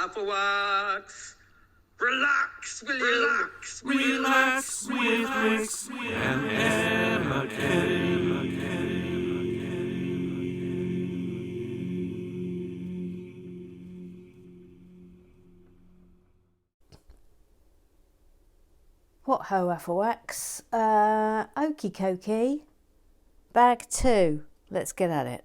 half a wax. Relax, will you? Relax with Rex and Emma What ho FOX? Okie dokie. Bag 2. Let's get at it.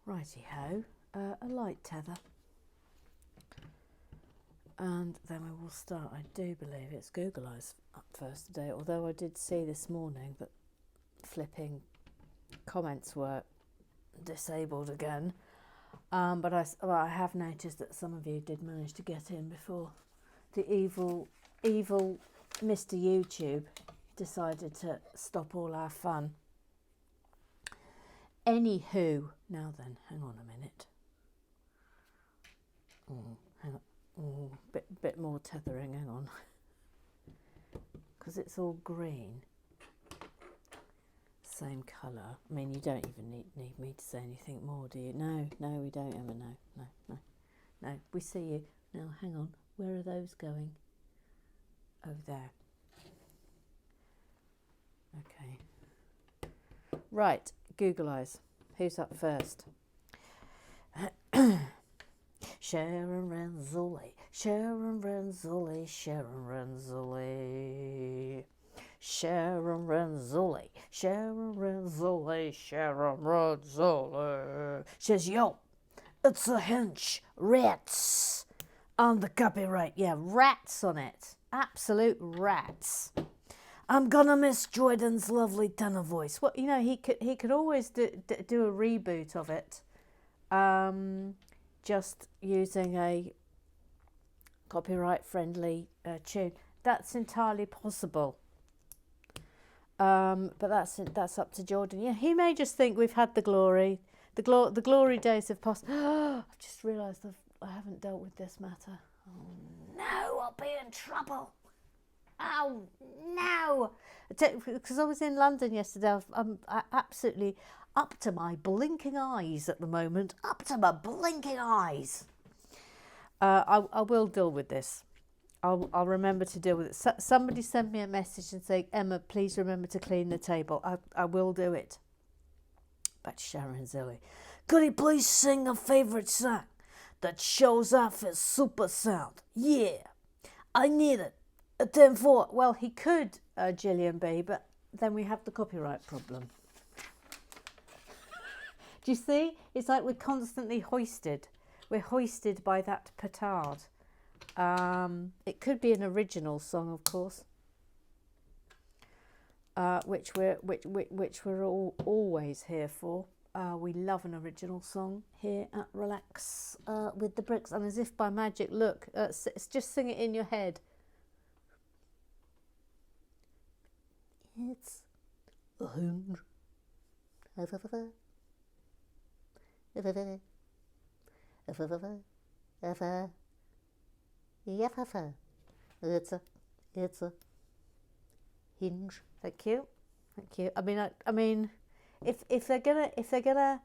Righty-ho, a light tether, and then we will start. I do believe it's Google Eyes up first today, although I did see this morning that flipping comments were disabled again, but I have noticed that some of you did manage to get in before the evil Mr. YouTube decided to stop all our fun. Anywho, now then, hang on a minute. Hang on, bit more tethering. Hang on, because it's all green, same colour. I mean, you don't even need me to say anything more, do you? No, we don't, Emma. No. We see you now. Hang on, where are those going? Over there. Okay. Right. Google Eyes. Who's up first? Sharon Renzulli, Sharon Renzulli, Sharon Renzulli, Sharon Renzulli, Sharon Renzulli, Sharon Renzulli. She says, yo, it's a hinge, rats on the copyright. Yeah, rats on it. Absolute rats. I'm gonna miss Jordan's lovely tenor voice. Well, you know, he could always do a reboot of it, just using a copyright-friendly tune. That's entirely possible. But that's up to Jordan. Yeah, he may just think we've had the glory. The glory days have passed. I've just realised I haven't dealt with this matter. Oh no, I'll be in trouble. Oh no! Because I was in London yesterday. I'm absolutely up to my blinking eyes at the moment. Up to my blinking eyes. I will deal with this. I'll remember to deal with it. Somebody sent me a message and saying, Emma, please remember to clean the table. I will do it. Back to Sharon Zilli. Could he please sing a favourite song that shows off his super sound? Yeah, I need it. A 10-4. Well, he could, Gillian B, but then we have the copyright problem. Do you see? It's like we're constantly hoisted. We're hoisted by that petard. It could be an original song, of course, which we're always here for. We love an original song here at Relax with the Bricks, and as if by magic, look, just sing it in your head. It's a hundred. It's a hinge. Thank you. I mean, if they're gonna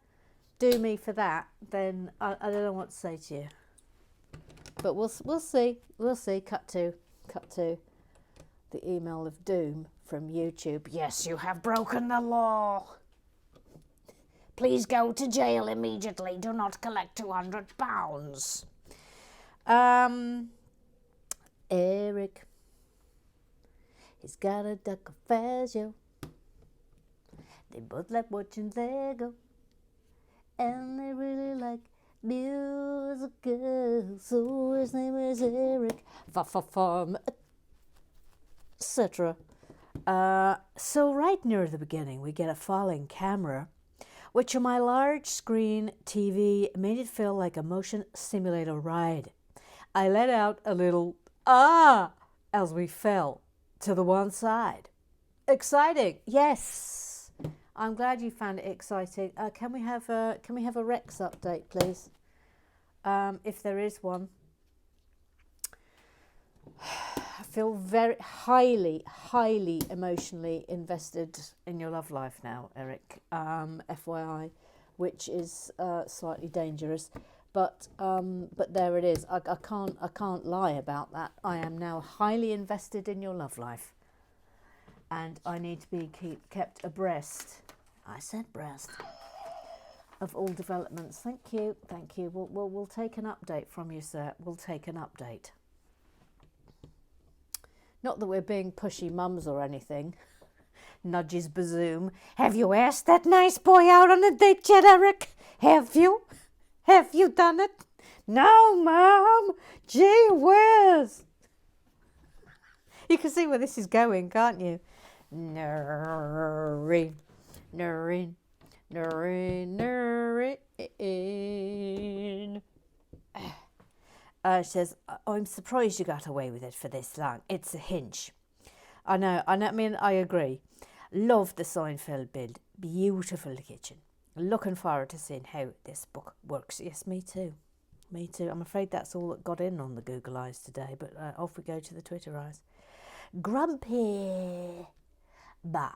do me for that, then I don't know what to say to you. But we'll see. Cut to the email of doom from YouTube. Yes, you have broken the law. Please go to jail immediately. Do not collect £200. Eric, he's got a duck of fashion. They both like watching Lego, and they really like musicals. So his name is Eric, from etc. So right near the beginning, we get a falling camera, which on my large screen TV made it feel like a motion simulator ride. I let out a little "ah" as we fell to the one side. Exciting, yes. I'm glad you found it exciting. Can we have a Rex update, please? If there is one. I feel very highly emotionally invested in your love life now, Eric. FYI, which is slightly dangerous, but there it is. I can't lie about that. I am now highly invested in your love life, and I need to be kept abreast. I said breast. Of all developments. Thank you. We'll take an update from you, sir. We'll take an update. Not that we're being pushy mums or anything. Nudges Bazoom. Have you asked that nice boy out on a date yet, Eric? Have you? Have you done it? No, Mum. Gee whiz. You can see where this is going, can't you? Noreen. She says, I'm surprised you got away with it for this long. It's a hinge. I know. I mean, I agree. Love the Seinfeld build. Beautiful kitchen. Looking forward to seeing how this book works. Yes, me too. I'm afraid that's all that got in on the Google Eyes today, but off we go to the Twitter Eyes. Grumpy Bark.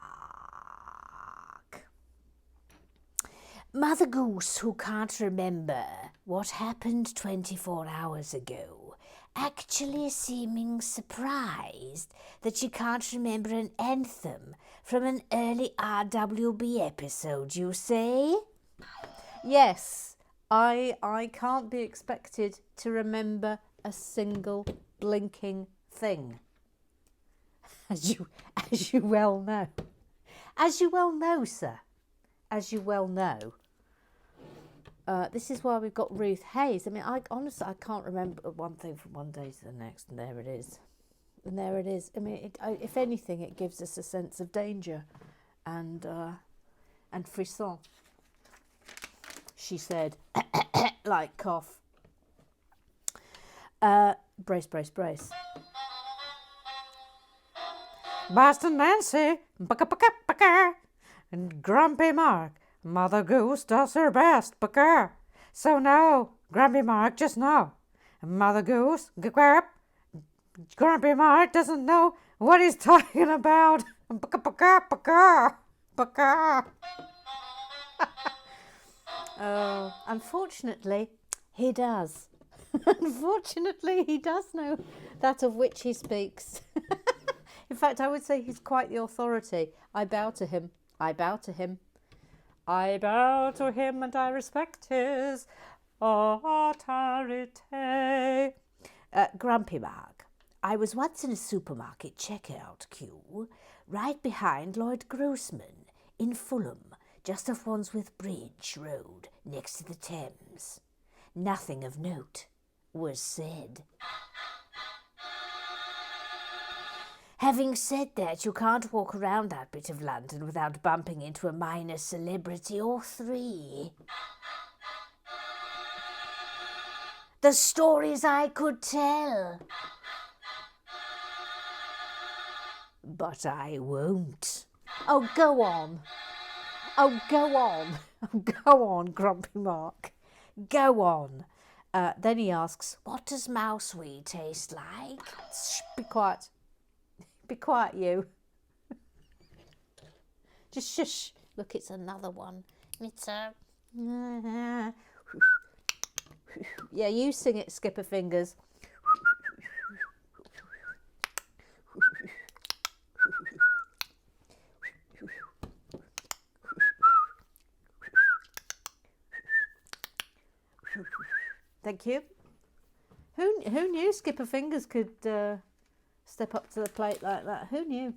Mother Goose, who can't remember what happened 24 hours ago, actually seeming surprised that she can't remember an anthem from an early RWB episode, you say? Yes, I can't be expected to remember a single blinking thing. As you well know. As you well know, sir. As you well know. This is why we've got Ruth Hayes. I mean, I can't remember one thing from one day to the next, and there it is. I mean, if anything, it gives us a sense of danger and frisson. She said, like cough. Brace. Boston Nancy, baka, and Grumpy Mark. Mother Goose does her best, baka. So now, Grumpy Mark just know. Mother Goose, Grumpy Mark doesn't know what he's talking about. Baka. Oh, unfortunately, he does. Unfortunately, he does know that of which he speaks. In fact, I would say he's quite the authority. I bow to him and I respect his authority. Grumpy Mark. I was once in a supermarket checkout queue right behind Lloyd Grossman in Fulham, just off Wandsworth Bridge Road, next to the Thames. Nothing of note was said. Having said that, you can't walk around that bit of London without bumping into a minor celebrity or three. The stories I could tell. But I won't. Oh, go on. Go on, Grumpy Mark. Go on. Then he asks, what does mouseweed taste like? Shh, be quiet. Be quiet, you. Just shush. Look, it's another one. It's a... Yeah, you sing it, Skipper Fingers. Thank you. Who knew Skipper Fingers could step up to the plate like that? Who knew?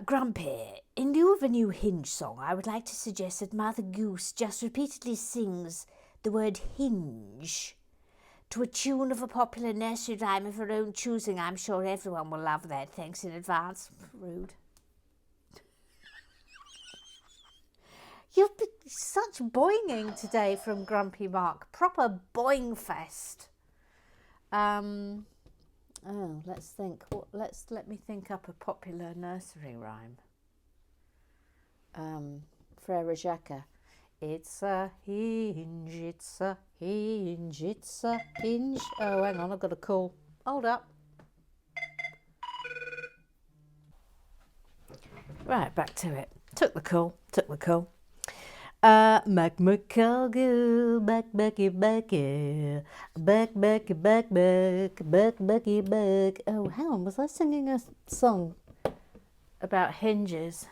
Grumpy, in lieu of a new Hinge song, I would like to suggest that Mother Goose just repeatedly sings the word hinge. to a tune of a popular nursery rhyme of her own choosing. I'm sure everyone will love that. Thanks in advance. Rude. You've been such boinging today from Grumpy Mark. Proper boing fest. Oh, let's think. Let me think up a popular nursery rhyme. Frere Jacques. It's a hinge, it's a hinge, it's a hinge. Oh, hang on, I've got a call. Hold up. Right, back to it. Took the call. Mac McCulgoo, back. Oh, hang on, was I singing a song about hinges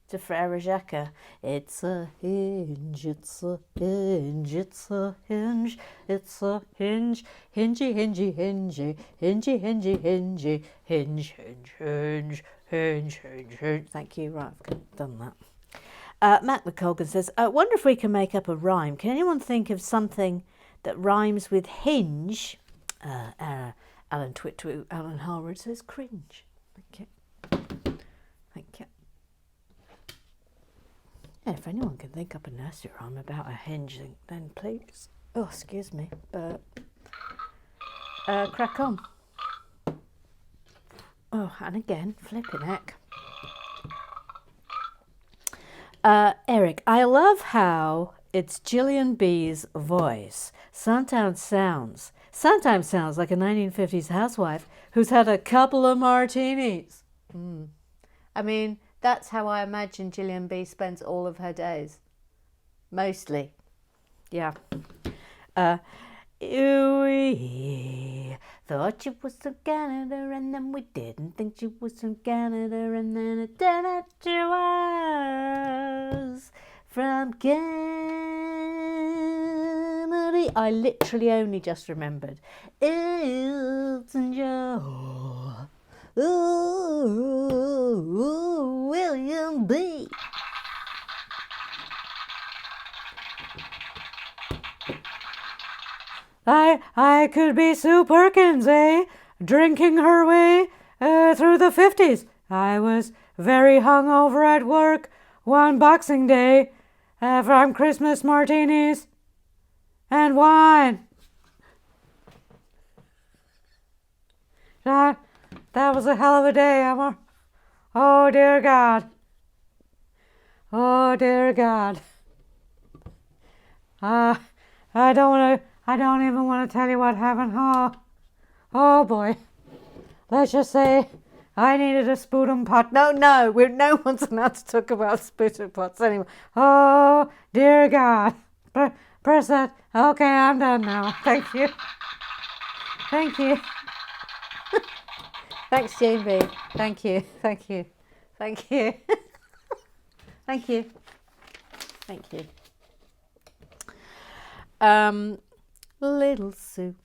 to Frere Jacques? It's a hinge, it's a hinge, it's a hinge, it's a hinge, hingy, hingy, hingy, hingy, hingy, hingy, hinge, hinge. Thank you, right, I've done that. Matt McColgan says, I wonder if we can make up a rhyme. Can anyone think of something that rhymes with hinge? Alan Harwood says cringe. Thank you. Yeah, if anyone can think up a nursery rhyme about a hinge, then please. Oh, excuse me, but crack on. Oh, and again, flipping heck. Eric, I love how it's Gillian B's voice. Sometimes sounds like a 1950s housewife who's had a couple of martinis. I mean, that's how I imagine Gillian B spends all of her days. Mostly. Yeah. We thought she was from Canada, and then we didn't think she was from Canada, and then it turned out she was from Canada. I literally only just remembered. Elton John. Ooh, William B. I could be Sue Perkins, drinking her way through the 50s. I was very hungover at work one Boxing Day from Christmas martinis and wine. That was a hell of a day, Emma. Oh, dear God. Oh, dear God. I don't even want to tell you what happened. Oh boy. Let's just say I needed a sputum pot. No one's allowed to talk about sputum pots anymore. Oh, dear God. Press that. Okay, I'm done now. Thank you. Thanks, Jane B. Thank you. Little Sue.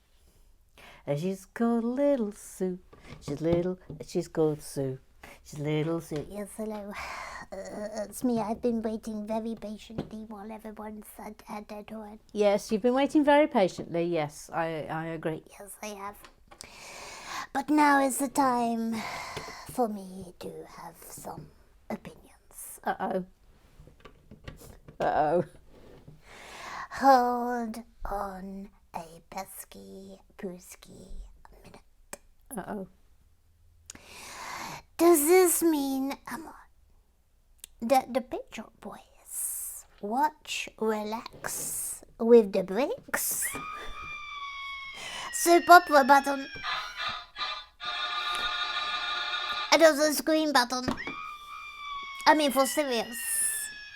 She's called Little Sue. She's called Sue. She's Little Sue. Yes, hello. It's me. I've been waiting very patiently while everyone's at their door. Yes, you've been waiting very patiently. Yes, I agree. Yes, I have. But now is the time for me to have some opinions. Uh-oh. Hold on a pesky pooski minute. Uh-oh. Does this mean, Emma, that the Pet Shop Boys watch Relax with the Bricks? Soap opera button. And also screen button. I mean, for serious.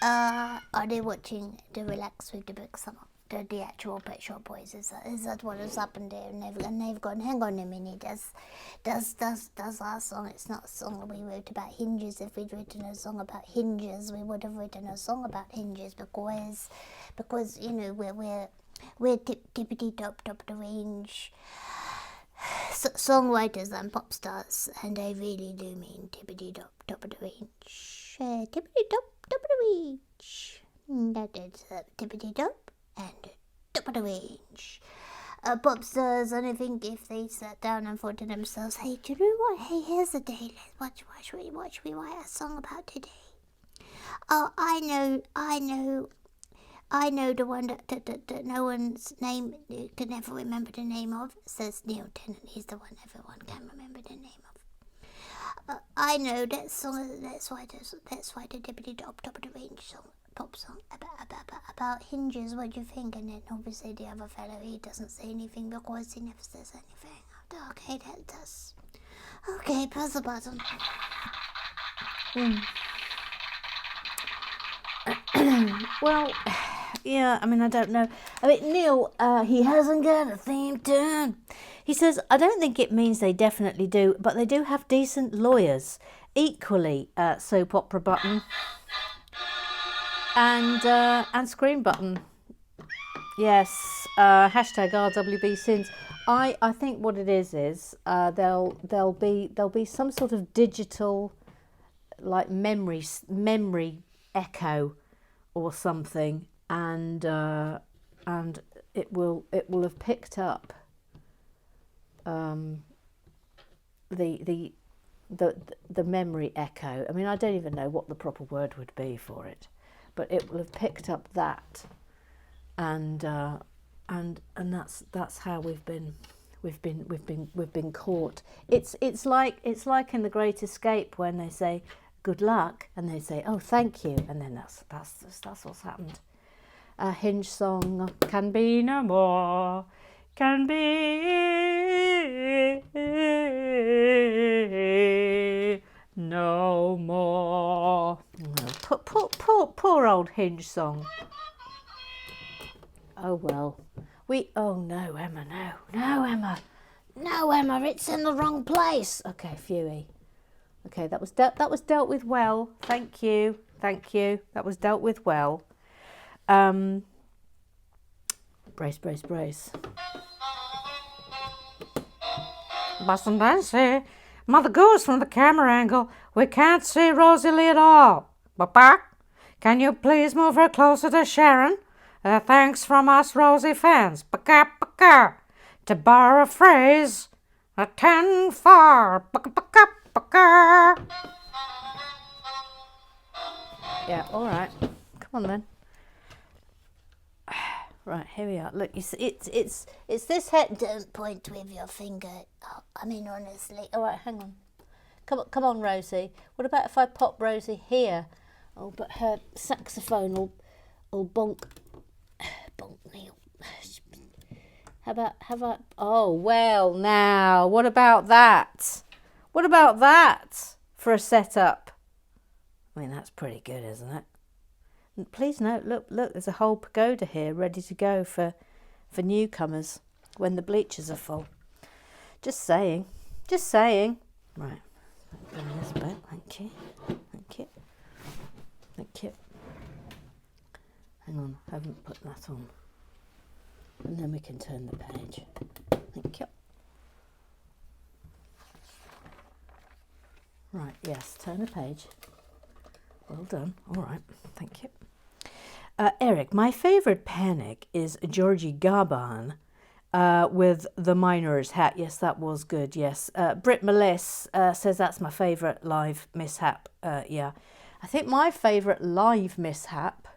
Are they watching the Relax with the Bricks summer? The actual Pet Shop Boys, is that what has happened there? And they've gone, hang on a minute, does our song, it's not a song that we wrote about hinges. If we'd written a song about hinges, we would have written a song about hinges because you know, we're tippity top of the range songwriters and pop stars, and I really do mean tippity top of the range. Tippity top of the range. That is tippity top and top of the range. popsters, and I think if they sat down and thought to themselves, hey, do you know what? Hey, here's a day. What should we write a song about today? Oh, I know the one that no one's name can never remember the name of, says Neil Tennant. He's the one everyone can remember the name of. I know that song. That's why the Deputy Top of the Range song, pop song about hinges. What do you think? And then obviously the other fellow, he doesn't say anything because he never says anything. Okay, that's okay. Press the button. Well, yeah, I mean, I don't know. I mean, Neil, he hasn't got a theme tune. He says, I don't think it means they definitely do, but they do have decent lawyers. Equally, soap opera button and screen button. Yes, hashtag RWB sins. I think what it is there'll be some sort of digital, like memory echo or something, and it will have picked up the memory echo. I mean, I don't even know what the proper word would be for it, but it will have picked up that, and that's how we've been caught. It's like in The Great Escape when they say good luck and they say, oh, thank you, and then that's what's happened. A Hinge song, can be no more, can be no more. Poor old Hinge song. Oh well. Oh no, Emma, no, Emma, it's in the wrong place. Okay, Phewie. Okay, that was dealt with well. Thank you. That was dealt with well. Brace. Boston Dancy, Mother Goose from the camera angle. We can't see Rosie Lee at all. Papa, can you please move her closer to Sharon? Thanks from us Rosie fans. Baka. To borrow a phrase, a 10 far. Baka. Yeah, all right. Come on then. Right, here we are. Look, it's this head. Don't point with your finger. Oh, I mean, honestly. All right, hang on. Come on, Rosie. What about if I pop Rosie here? Oh, but her saxophone will bonk Neil. How about? Oh well, now what about that? What about that for a setup? I mean, that's pretty good, isn't it? And please note, look, there's a whole pagoda here ready to go for newcomers when the bleachers are full. Just saying. Right. Bring this back. Thank you. Hang on, I haven't put that on. And then we can turn the page. Thank you. Right, yes, turn the page. Well done. All right, thank you. Eric, my favourite panic is Georgie Gaban with the miner's hat. Yes, that was good, yes. Britt Meliss says that's my favourite live mishap. Yeah. I think my favourite live mishap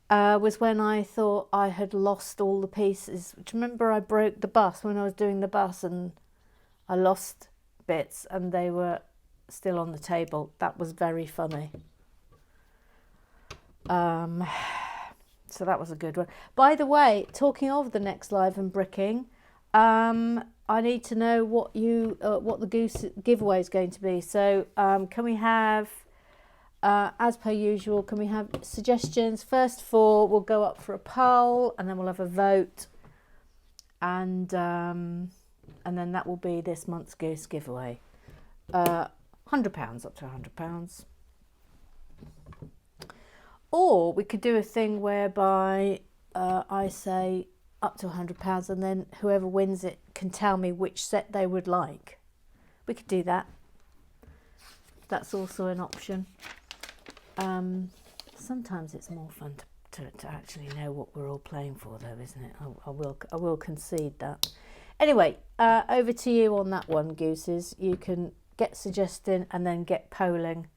was when I thought I had lost all the pieces. Do you remember I broke the bus when I was doing the bus and I lost bits and they were still on the table? That was very funny. So that was a good one. By the way, talking of the next live and bricking, I need to know what the goose giveaway is going to be. So can we have, as per usual, can we have suggestions? First 4 will go up for a poll, and then we'll have a vote, and then that will be this month's goose giveaway. £100 up to £100. Or we could do a thing whereby I say up to £100 and then whoever wins it can tell me which set they would like. We could do that. That's also an option. Sometimes it's more fun to actually know what we're all playing for, though, isn't it? I will concede that. Anyway, over to you on that one, Gooses. You can get suggesting and then get polling,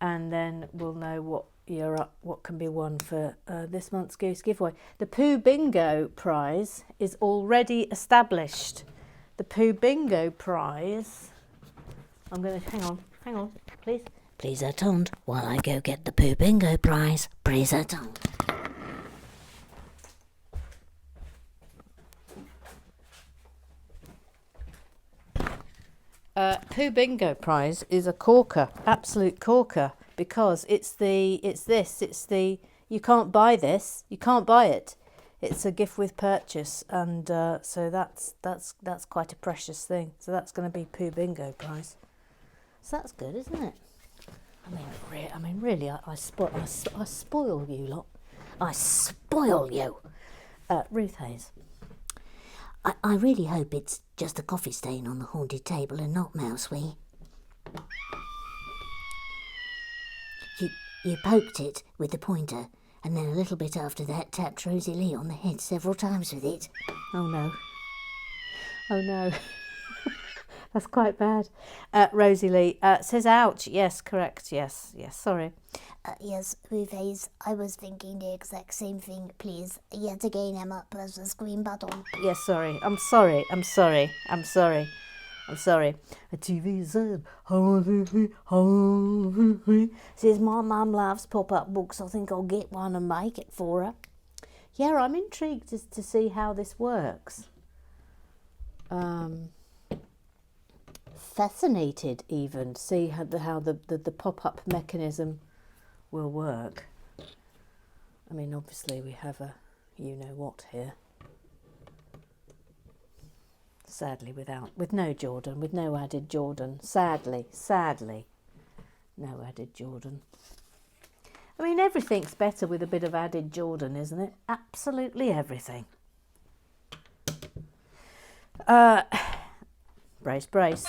and then we'll know what you're up, what can be won for this month's Goose giveaway. The Pooh Bingo prize is already established. The Pooh Bingo prize. I'm going to hang on, please. Please attend while I go get the Pooh Bingo prize. Please attend. Pooh Bingo prize is a corker, absolute corker, because it's the you can't buy this, you can't buy it. It's a gift with purchase, and so that's quite a precious thing. So that's going to be Pooh Bingo prize. So that's good, isn't it? I mean, really, I spoil you lot. I spoil you. Ruth Hayes. I really hope it's just a coffee stain on the haunted table and not mousewee. You poked it with the pointer, and then a little bit after that tapped Rosie Lee on the head several times with it. Oh no. Oh no. That's quite bad. Rosie Lee says ouch. Yes, correct. Yes, sorry. Yes, Ruth Hayes, I was thinking the exact same thing, please. Yet again, Emma, press the screen button. Yes, sorry. I'm sorry. A TV says my mum loves pop-up books. I think I'll get one and make it for her. Yeah, I'm intrigued to see how this works. Fascinated even to see how the pop-up mechanism will work. I mean, obviously we have a you-know-what here. Sadly, with no Jordan, with no added Jordan. Sadly, no added Jordan. I mean, everything's better with a bit of added Jordan, isn't it? Absolutely everything. Brace.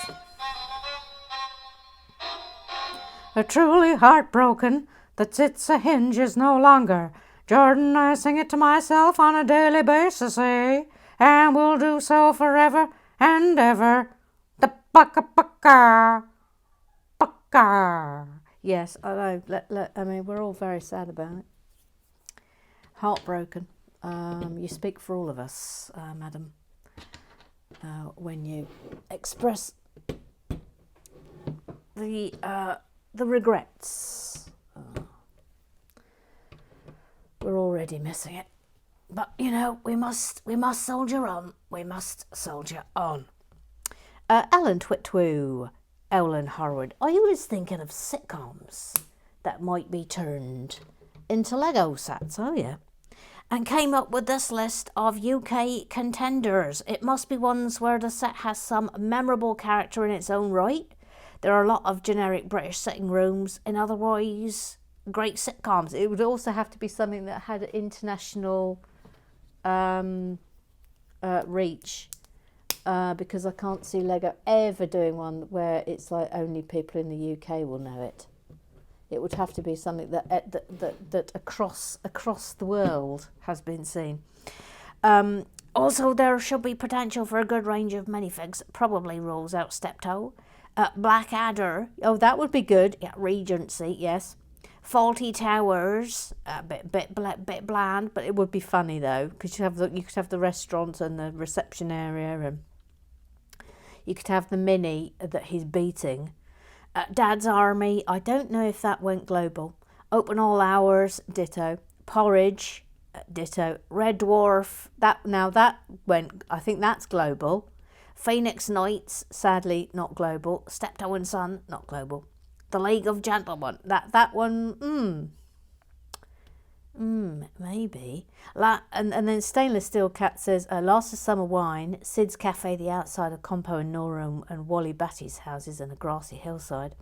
A truly heartbroken that it's a hinge is no longer. Jordan, I sing it to myself on a daily basis, and will do so forever and ever. The baka. Yes, I know. I mean, we're all very sad about it. Heartbroken. You speak for all of us, madam, when you express the regrets. We're already missing it, but you know we must soldier on. We must soldier on. Ellen Twitwoo, Ellen Harwood. I was thinking of sitcoms that might be turned into Lego sets. Oh yeah, and came up with this list of UK contenders. It must be ones where the set has some memorable character in its own right. There are a lot of generic British sitting rooms and otherwise great sitcoms. It would also have to be something that had international reach, because I can't see Lego ever doing one where it's like only people in the UK will know it. It would have to be something that across the world has been seen. Also, there should be potential for a good range of minifigs. Probably rules out Steptoe. Blackadder. Oh, that would be good. Yeah, Regency. Yes. Faulty Towers. A bit bland, but it would be funny though, because you could have the restaurant and the reception area, and you could have the mini that he's beating. Dad's Army. I don't know if that went global. Open all hours. Ditto. Porridge. Ditto. Red Dwarf. That went. I think that's global. Phoenix Knights, sadly not global. Steptoe and Son, not global. The League of Gentlemen, that one, maybe. And then Stainless Steel Cat says, Last of Summer Wine, Sid's Cafe, the outside of Compo and Nora and Wally Batty's houses and a grassy hillside.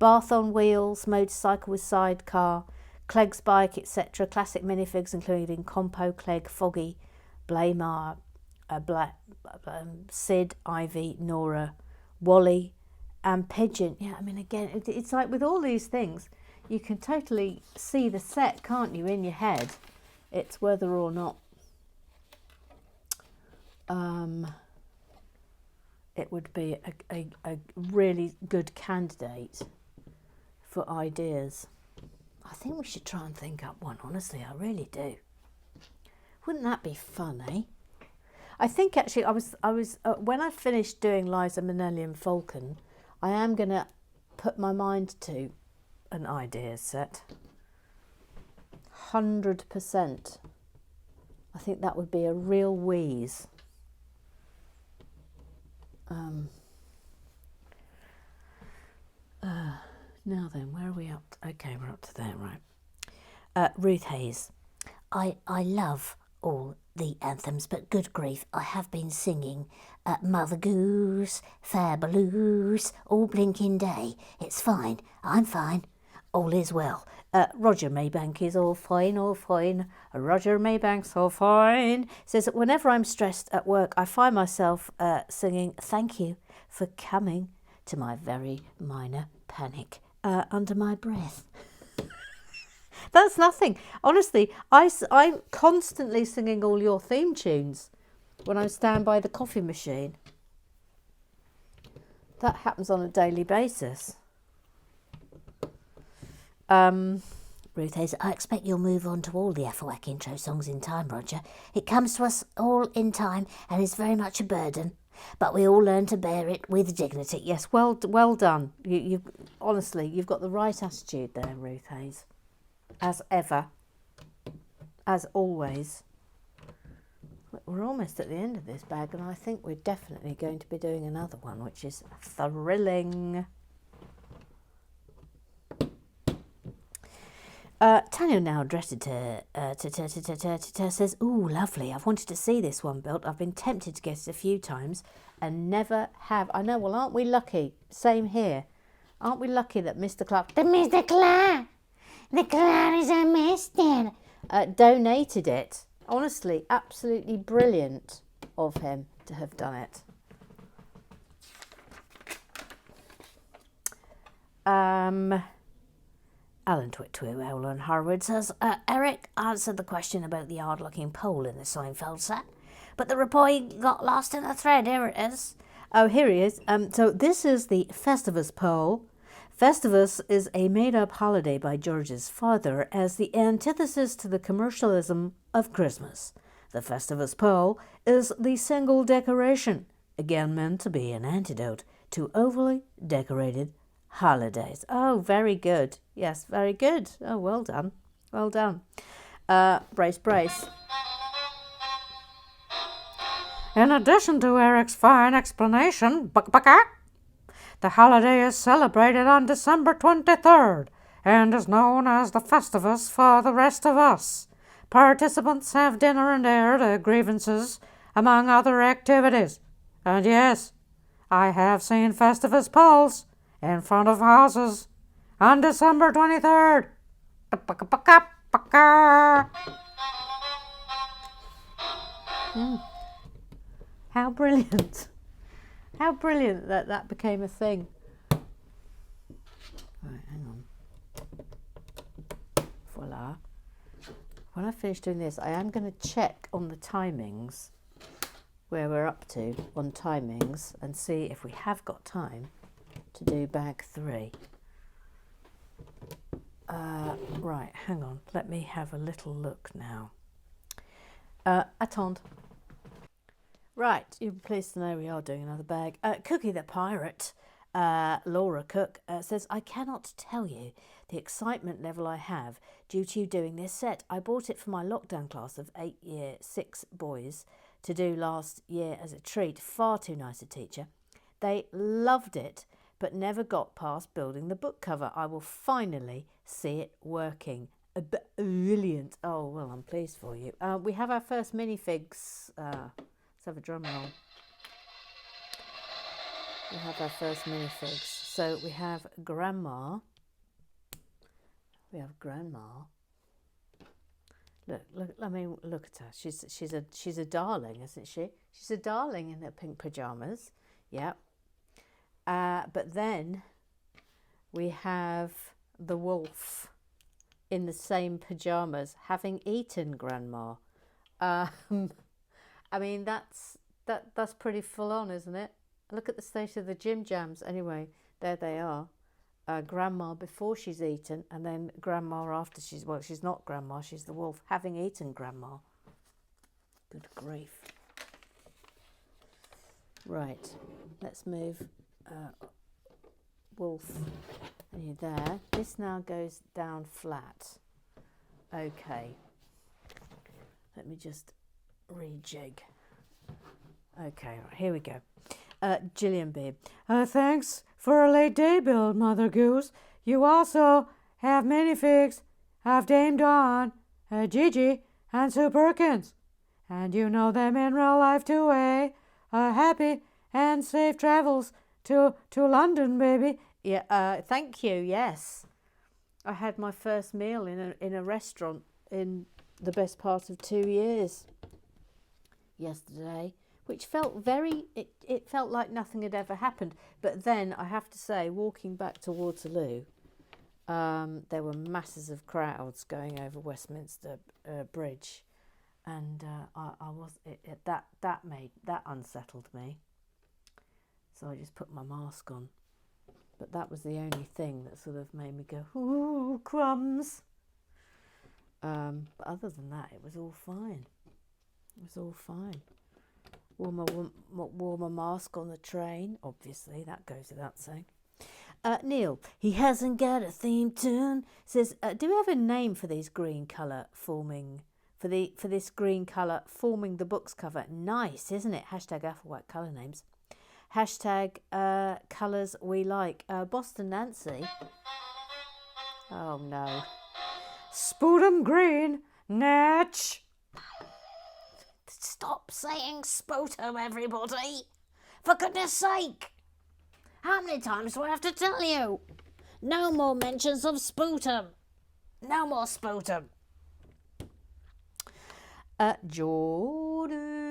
Bath on Wheels, Motorcycle with Sidecar, Clegg's Bike, etc. Classic minifigs including Compo, Clegg, Foggy, Blamar, Sid, Ivy, Nora, Wally and Pigeon. Yeah, I mean, again, it's like with all these things, you can totally see the set, can't you, in your head? It's whether or not it would be a really good candidate for ideas. I think we should try and think up one, honestly, I really do. Wouldn't that be fun, eh? I think actually I was when I finished doing Liza Minnelli and Falcon, I am going to put my mind to an ideas set. 100%. I think that would be a real wheeze. Now then, where are we up to? Okay, we're up to there, right. Ruth Hayes. I love all the anthems, but good grief, I have been singing Mother Goose, Fabulous, all blinking day. It's fine, I'm fine, all is well. Roger Maybank is all fine, all fine. Roger Maybank's all fine. Says that whenever I'm stressed at work, I find myself singing "Thank you for coming" to my very minor panic under my breath. That's nothing. Honestly, I'm constantly singing all your theme tunes when I stand by the coffee machine. That happens on a daily basis. Ruth Hayes, I expect you'll move on to all the Afroac intro songs in time, Roger. It comes to us all in time and is very much a burden, but we all learn to bear it with dignity. Yes, well done. You honestly, you've got the right attitude there, Ruth Hayes. As ever, as always. We're almost at the end of this bag, and I think we're definitely going to be doing another one, which is thrilling. Tanya, now addressed to says, "Ooh, lovely. I've wanted to see this one built. I've been tempted to get it a few times and never have." I know, well, aren't we lucky? Same here. Aren't we lucky that Mr. Clark, the Clark is a mister, donated it. Honestly, absolutely brilliant of him to have done it. Alan Twitwill, Owler and Harwood says, Eric answered the question about the odd-looking pole in the Seinfeld set, but the reply got lost in the thread. Here it is. Oh, here he is. So this is the Festivus pole. Festivus is a made-up holiday by George's father as the antithesis to the commercialism of Christmas. The Festivus pole is the single decoration, again meant to be an antidote to overly decorated holidays. Oh, very good. Yes, very good. Oh, well done. Well done. Brace, brace. In addition to Eric's fine explanation, the holiday is celebrated on December 23rd and is known as the Festivus for the rest of us. Participants have dinner and air their grievances, among other activities. And yes, I have seen Festivus poles in front of houses on December 23rd. How brilliant. How brilliant that became a thing. Right, hang on. Voila. When I finish doing this, I am going to check on the timings, where we're up to on timings, and see if we have got time to do bag 3. Right, hang on. Let me have a little look now. Attend. Right, you'll be pleased to know we are doing another bag. Cookie the Pirate, Laura Cook, says, I cannot tell you the excitement level I have due to you doing this set. I bought it for my lockdown class of 8 year 6 boys to do last year as a treat. Far too nice a teacher. They loved it, but never got past building the book cover. I will finally see it working. Brilliant. Oh, well, I'm pleased for you. We have our first minifigs. Let's have a drum roll. We have our first minifigs. So we have Grandma. We have Grandma. Look, I mean, look at her. She's a darling, isn't she? She's a darling in her pink pajamas. Yeah. But then we have the wolf in the same pyjamas, having eaten Grandma. I mean, that's pretty full on, isn't it? Look at the state of the Jim Jams. Anyway, there they are. Grandma before she's eaten, and then Grandma after she's not Grandma, she's the wolf, having eaten Grandma. Good grief. Right, let's move wolf. And you're there. This now goes down flat. Okay. Let me just rejig. Okay, right, here we go. Gillian B. Thanks for a late day build, Mother Goose. You also have minifigs of Dame Dawn, Gigi, and Sue Perkins. And you know them in real life too, eh? Happy and safe travels to London, baby. Yeah, thank you, yes. I had my first meal in a restaurant in the best part of 2 years yesterday, which felt it felt like nothing had ever happened. But then I have to say, walking back to Waterloo, there were masses of crowds going over Westminster Bridge, and that unsettled me. So I just put my mask on. But that was the only thing that sort of made me go, ooh, crumbs. But other than that, it was all fine. It was all fine. Wore my mask on the train, obviously, that goes without saying. Neil, he hasn't got a theme tune. Says, do we have a name for these green colour forming, for this green colour forming the book's cover? Nice, isn't it? Hashtag Applewhite colour names. Hashtag colours we like. Boston Nancy. Oh no. Sputum green, natch. Stop saying sputum, everybody. For goodness sake. How many times do I have to tell you? No more mentions of sputum. No more sputum. Jordan.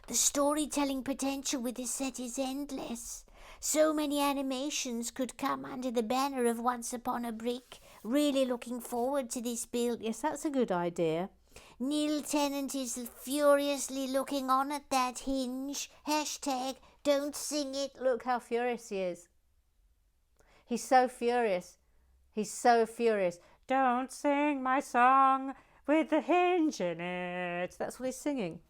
The storytelling potential with this set is endless. So many animations could come under the banner of Once Upon a Brick. Really looking forward to this build. Yes, that's a good idea. Neil Tennant is furiously looking on at that hinge. Hashtag don't sing it. Look how furious he is. He's so furious. He's so furious. Don't sing my song with the hinge in it. That's what he's singing.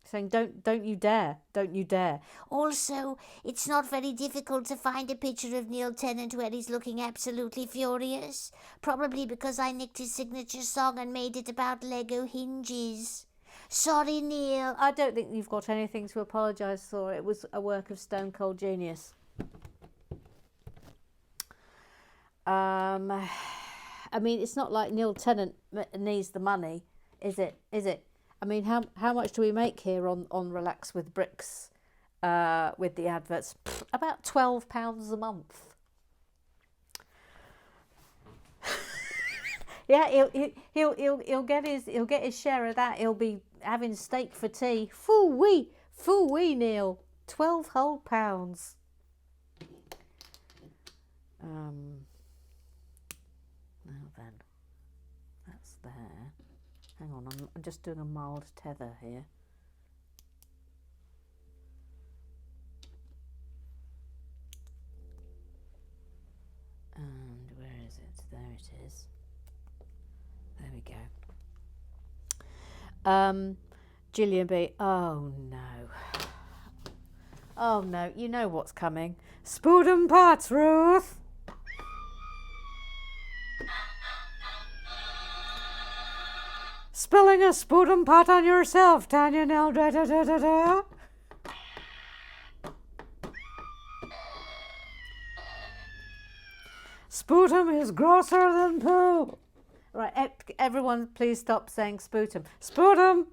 Saying, don't you dare, don't you dare. Also, it's not very difficult to find a picture of Neil Tennant where he's looking absolutely furious. Probably because I nicked his signature song and made it about Lego hinges. Sorry, Neil. I don't think you've got anything to apologise for. It was a work of stone cold genius. I mean, it's not like Neil Tennant needs the money, is it? I mean, how much do we make here on Relax with Bricks with the adverts? About £12 a month. Yeah, he'll get his share of that. He'll be having steak for tea. Foo-wee, Neil. 12 whole pounds. Now then, that's there. Hang on, I'm just doing a mild tether here. And where is it? There it is. There we go. Gillian B. Oh no. Oh no, you know what's coming. Sputum pots, Ruth. Spilling a sputum pot on yourself, Tanya Nell. Da, da, da, da, da. Sputum is grosser than poo. Right, everyone please stop saying sputum. Sputum!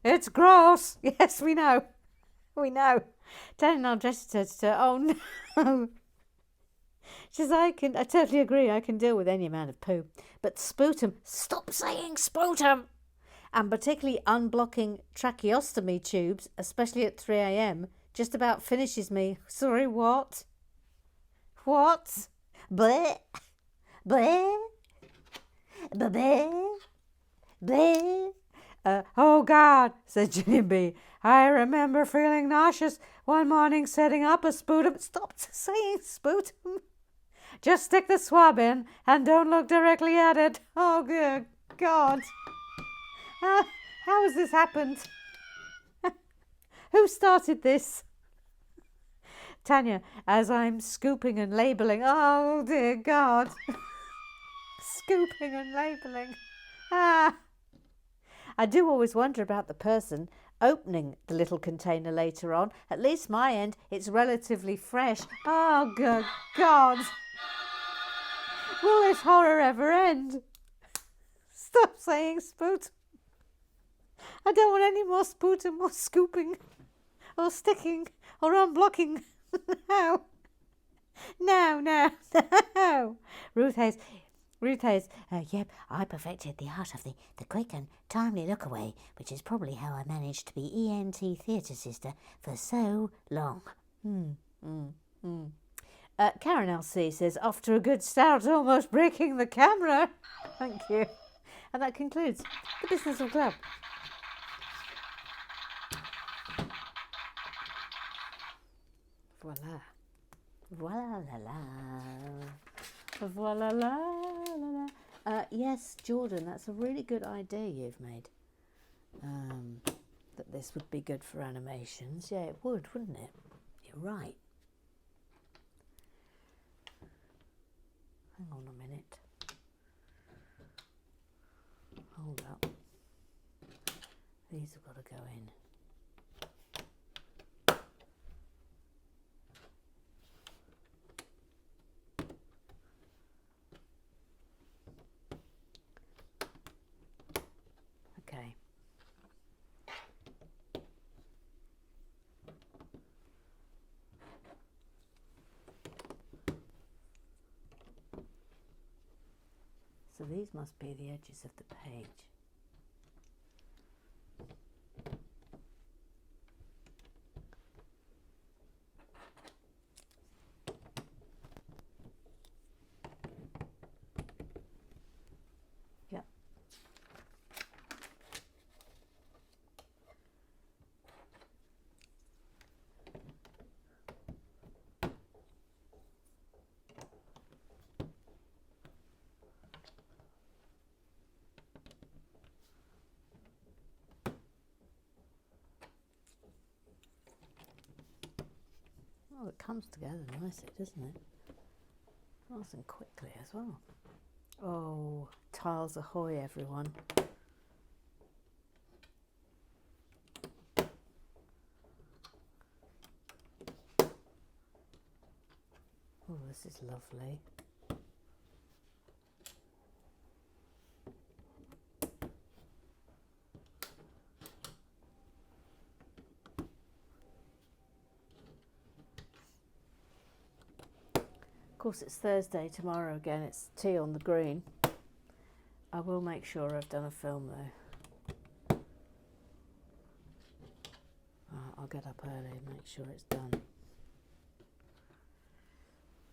It's gross. Yes, we know. We know. Tanya Nell. Oh no. She says, I totally agree, I can deal with any amount of poo. But sputum, stop saying sputum! And particularly unblocking tracheostomy tubes, especially at 3 a.m, just about finishes me. Sorry, what? What? Bleh, bleh, bleh, bleh. Oh, God, said Jimmy B. I remember feeling nauseous one morning setting up a sputum. Stop saying sputum. Just stick the swab in and don't look directly at it. Oh, good God. How has this happened? Who started this? Tanya, as I'm scooping and labelling. Oh, dear God. Scooping and labelling. I do always wonder about the person opening the little container later on. At least my end, it's relatively fresh. Oh, good God. Will this horror ever end? Stop saying sputum. I don't want any more sputum or scooping or sticking or unblocking. No. Ruth Hayes, yep, I perfected the art of the quick and timely look away, which is probably how I managed to be ENT theatre sister for so long. Karen LC says, off to a good start, almost breaking the camera. Thank you. And that concludes the Business of Club. Voila. Voila la la. Voila la la la. Yes, Jordan, that's a really good idea you've made. That this would be good for animations. Yeah, it would, wouldn't it? You're right. Hang on a minute. Hold up. These have got to go in. Okay. So these must be the edges of the page. Yep. Oh, it comes together nicely, doesn't it? Nice and quickly as well. Oh, tiles ahoy, everyone. Oh, this is lovely. Of course, it's Thursday tomorrow again. It's tea on the green. I will make sure I've done a film though. I'll get up early and make sure it's done.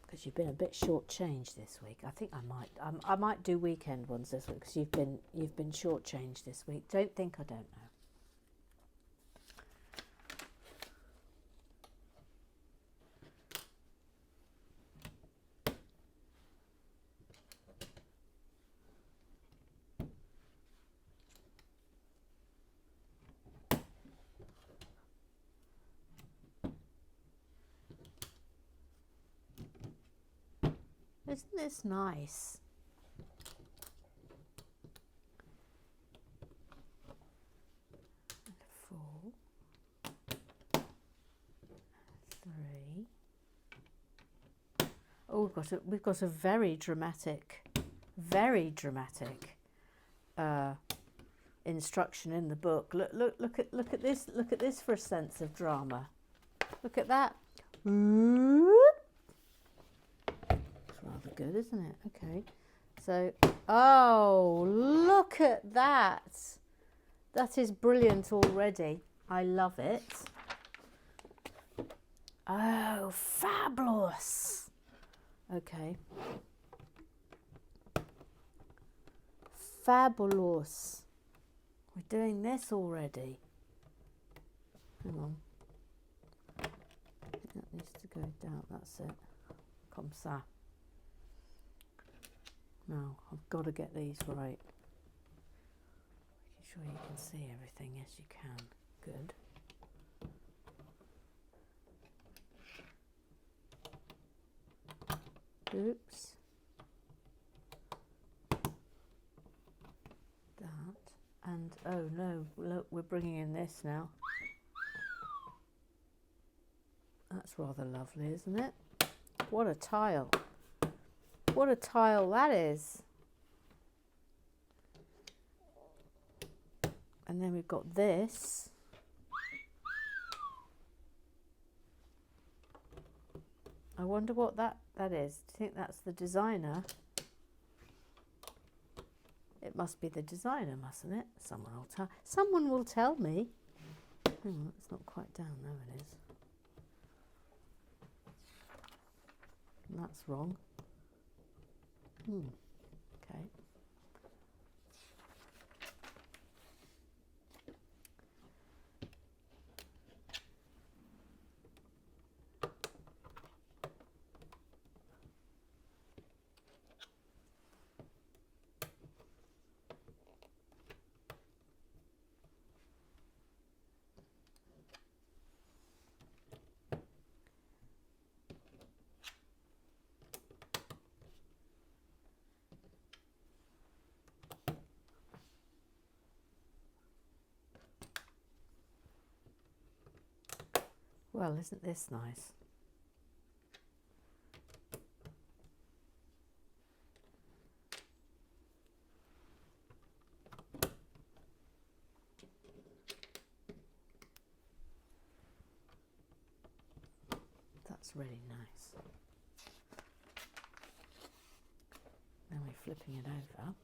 Because you've been a bit short-changed this week. I think I might do weekend ones this week because you've been short-changed this week. Don't think I don't know. Isn't this nice? Four, 3. Oh, we've got a very dramatic instruction in the book. Look at this. Look at this for a sense of drama. Look at that. good, isn't it? Okay. So, oh, look at that. That is brilliant already. I love it. Oh, fabulous. Okay. Fabulous. We're doing this already. Hang on. That needs to go down. That's it. Comme ça. Now, I've got to get these right. Making sure you can see everything. Yes, you can. Good. Oops. That. And, oh no, look, we're bringing in this now. That's rather lovely, isn't it? What a tile. What a tile that is. And then we've got this. I wonder what that is. Do you think that's the designer? It must be the designer, mustn't it? Someone will tell me. Hang on, it's not quite down. No, it is. And that's wrong. Okay. Well, isn't this nice? That's really nice. Now we're flipping it over.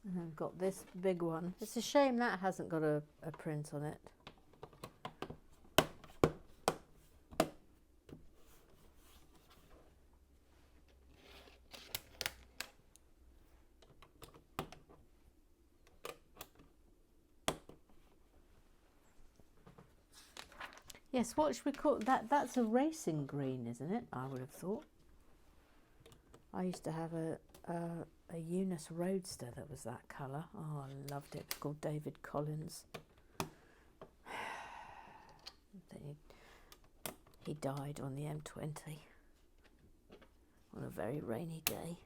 And I've got this big one. It's a shame that hasn't got a print on it. Yes, what should we call that? That's a racing green, isn't it? I would have thought. I used to have a Eunice Roadster that was that colour. Oh, I loved it. It's called David Collins. He died on the M20 on a very rainy day.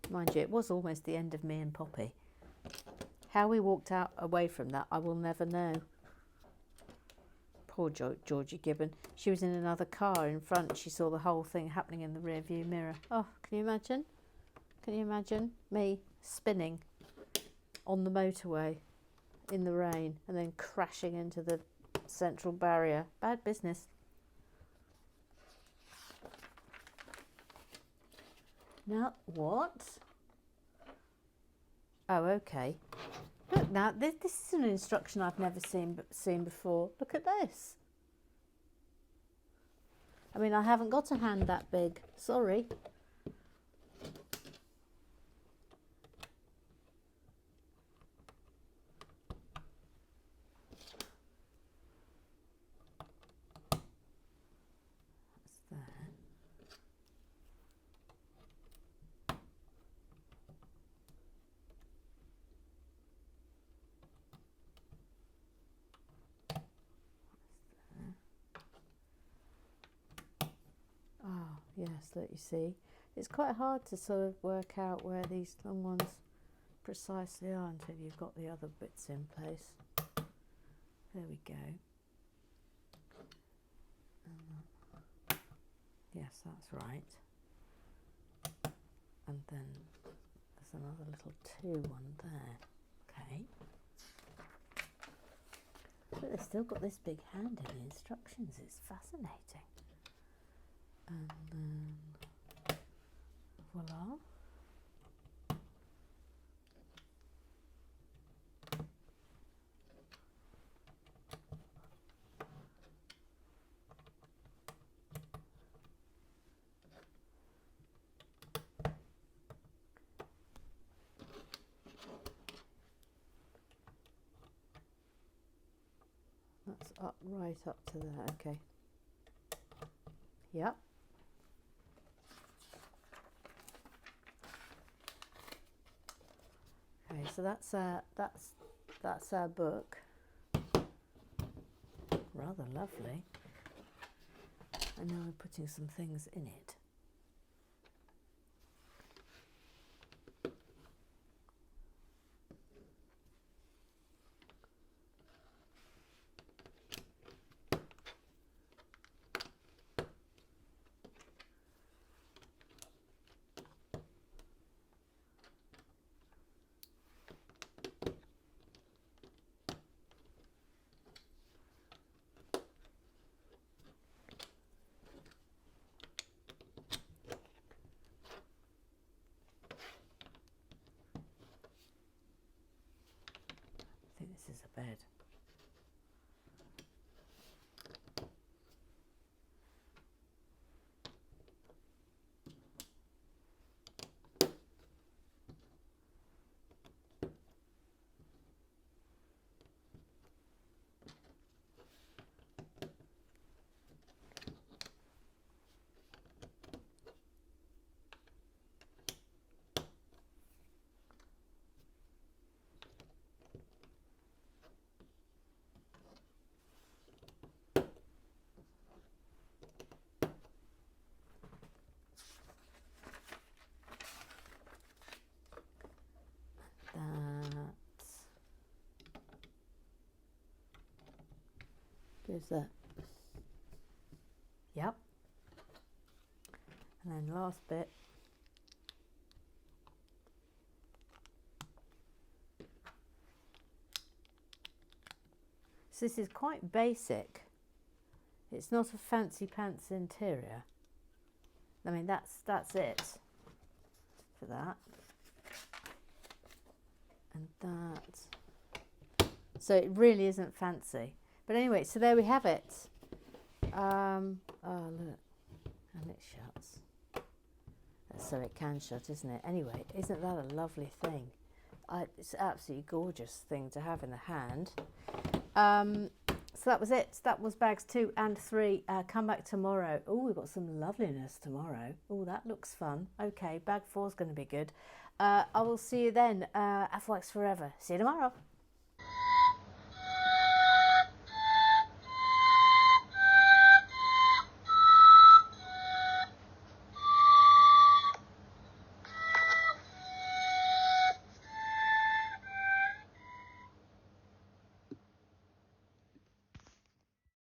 Mind you, it was almost the end of me and Poppy. How we walked out away from that, I will never know. Poor Georgie Gibbon. She was in another car in front. She saw the whole thing happening in the rear view mirror. Oh, can you imagine? Can you imagine me spinning on the motorway in the rain and then crashing into the central barrier? Bad business. Now, what? Oh, okay. Look now, this is an instruction I've never seen before. Look at this. I mean, I haven't got a hand that big. Sorry. That's there. Yes, let you see. It's quite hard to sort of work out where these long ones precisely are until you've got the other bits in place. There we go. Yes, that's right. And then there's another little 2 one there. Okay. But they've still got this big hand in the instructions. It's fascinating. And then voila. That's up, right up to there, okay. Yep. Okay, so that's our book. Rather lovely. And now I'm putting some things in it. I think this is a bed. Goes there. Yep. And then last bit. So this is quite basic. It's not a fancy pants interior. I mean, that's it for that. And that. So it really isn't fancy. But anyway, so there we have it. Oh, look. And it shuts. So it can shut, isn't it? Anyway, isn't that a lovely thing? It's an absolutely gorgeous thing to have in the hand. So that was it. That was bags 2 and 3. Come back tomorrow. Oh, we've got some loveliness tomorrow. Oh, that looks fun. Okay, bag 4 is going to be good. I will see you then. F-Wax forever. See you tomorrow.